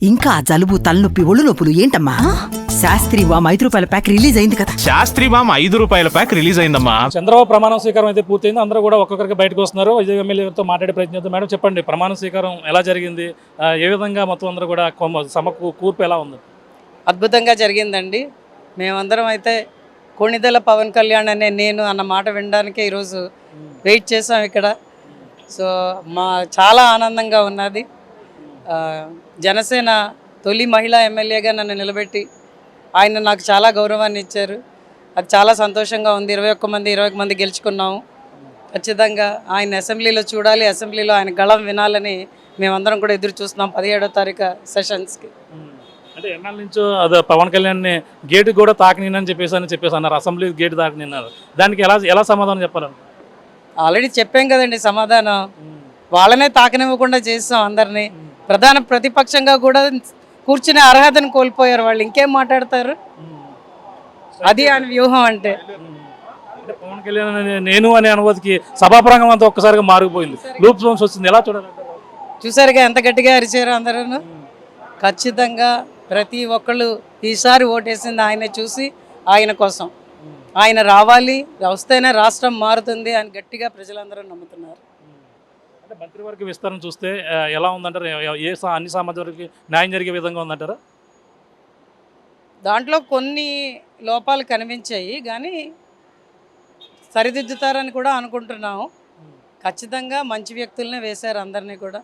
ఇంకా జలుబు తలనొప్పి ఒళ్ళు నొప్పులు ఏంటమ్మా? శాస్త్రి వామ్ 5 రూపాయల ప్యాక్ రిలీజ్ అయింది కదా. శాస్త్రి వామ్ 5 రూపాయల ప్యాక్ రిలీజ్ అయిందమ్మా. చంద్రబాబు ప్రమాణ స్వీకారం అయితే పూర్తయింది. అందరూ కూడా ఒక్కొక్కరికి బయటకు వస్తున్నారు. విజయ్ ఎమ్మెల్యేతో మాట్లాడే ప్రయత్నిద్దాం. మేడం చెప్పండి, ప్రమాణ స్వీకారం ఎలా జరిగింది? ఏ విధంగా మొత్తం అందరూ కూడా కూర్పు ఎలా ఉంది? అద్భుతంగా జరిగిందండి. మేమందరం అయితే కొణిదెల పవన్ కళ్యాణ్ అనే నేను అన్న మాట వినడానికే ఈరోజు వెయిట్ చేసాం ఇక్కడ. సో చాలా ఆనందంగా ఉన్నది. జనసేన తొలి మహిళా ఎమ్మెల్యేగా నన్ను నిలబెట్టి ఆయన నాకు చాలా గౌరవాన్ని ఇచ్చారు. అది చాలా సంతోషంగా ఉంది. 21 మంది గెలుచుకున్నాము. ఖచ్చితంగా ఆయన అసెంబ్లీలో చూడాలి, అసెంబ్లీలో ఆయన గళం వినాలని మేమందరం కూడా ఎదురు చూస్తున్నాం 17వ తారీఖు సెషన్స్కి. అంటే ఎన్నాళ్ళ నుంచో అదే పవన్ కళ్యాణ్ని గేటు కూడా తాకనినని చెప్పేసి అన్నారు. అసెంబ్లీ గేటు తాకనిన్నారు. దానికి ఎలా సమాధానం చెప్పాలి? ఆల్రెడీ చెప్పాం కదండి సమాధానం. వాళ్ళనే తాకనివ్వకుండా చేస్తాం అందరినీ. ప్రధాన ప్రతిపక్షంగా కూడా కూర్చునే అర్హతను కోల్పోయారు వాళ్ళు. ఇంకేం మాట్లాడతారు? అది ఆయన వ్యూహం అంటే. పవన్ కళ్యాణ్ నేను అనే అనుమతికి సభాప్రాంగం అంతా ఒక్కసారిగా మారిపోయింది. లూప్ జోన్స్ వచ్చింది. ఎలా చూడాలి? చూసారుగా ఎంత గట్టిగా అరిచారు అందరూ. ఖచ్చితంగా ప్రతి ఒక్కళ్ళు ఈసారి ఓటేసింది ఆయన చూసి, ఆయన కోసం. ఆయన రావాలి, వస్తేనే రాష్ట్రం మారుతుంది అని గట్టిగా ప్రజలందరూ నమ్ముతున్నారు. అంటే మంత్రివర్గ విస్తరణ చూస్తే ఎలా ఉందంటారు? అన్ని సామాజిక న్యాయం జరిగే విధంగా ఉందంటారా? దాంట్లో కొన్ని లోపాలు కనిపించాయి కానీ సరిదిద్దుతారని కూడా అనుకుంటున్నాము. ఖచ్చితంగా మంచి వ్యక్తులనే వేశారు అందరినీ కూడా.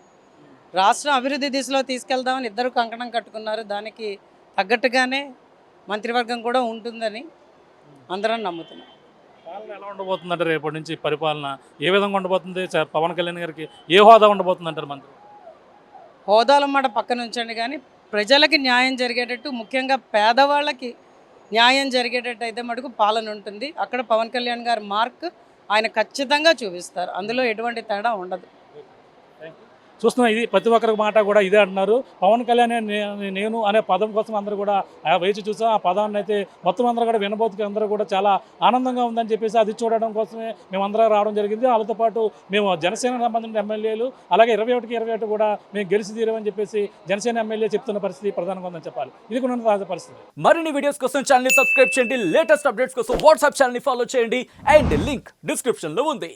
రాష్ట్రం అభివృద్ధి దిశలో తీసుకెళ్దామని ఇద్దరు కంకణం కట్టుకున్నారు. దానికి తగ్గట్టుగానే మంత్రివర్గం కూడా ఉంటుందని అందరం నమ్ముతున్నాం. పాలన ఎలా ఉండబోతుందంటారు? రేపటి నుంచి పరిపాలన ఏ విధంగా ఉండబోతుంది? పవన్ కళ్యాణ్ గారికి ఏ హోదా ఉండబోతుంది అంటారు? మంత్రి హోదాల మాట పక్కన ఉంచండి కానీ ప్రజలకి న్యాయం జరిగేటట్టు, ముఖ్యంగా పేదవాళ్ళకి న్యాయం జరిగేటట్టు అయితే మటుకు పాలన ఉంటుంది. అక్కడ పవన్ కళ్యాణ్ గారి మార్క్ ఆయన ఖచ్చితంగా చూపిస్తారు. అందులో ఎటువంటి తేడా ఉండదు. చూస్తున్నా, ఇది ప్రతి ఒక్కరికి మాట కూడా ఇదే అంటున్నారు. పవన్ కళ్యాణ్ నేను అనే పదం కోసం అందరూ కూడా వేచి చూసాం. ఆ పదాన్ని అయితే మొత్తం అందరూ కూడా వినబోతుకి అందరూ కూడా చాలా ఆనందంగా ఉందని చెప్పేసి అది చూడడం కోసమే మేమందరం రావడం జరిగింది. వాళ్ళతో పాటు మేము జనసేన సంబంధించిన ఎమ్మెల్యేలు అలాగే 21కి 21 కూడా మేము గెలిచి తీరమని చెప్పేసి జనసేన ఎమ్మెల్యే చెప్తున్న పరిస్థితి ప్రధానంగా ఉందని చెప్పాలి. ఇది కూడా తాజా పరిస్థితి. మరిన్ని వీడియోస్ కోసం ఛానల్ ని సబ్స్క్రైబ్ చేయండి. లేటెస్ట్ అప్డేట్స్ కోసం వాట్సాప్ ఛానల్ ని ఫాలో చేయండి. అండ్ లింక్ డిస్క్రిప్షన్ లో ఉంది.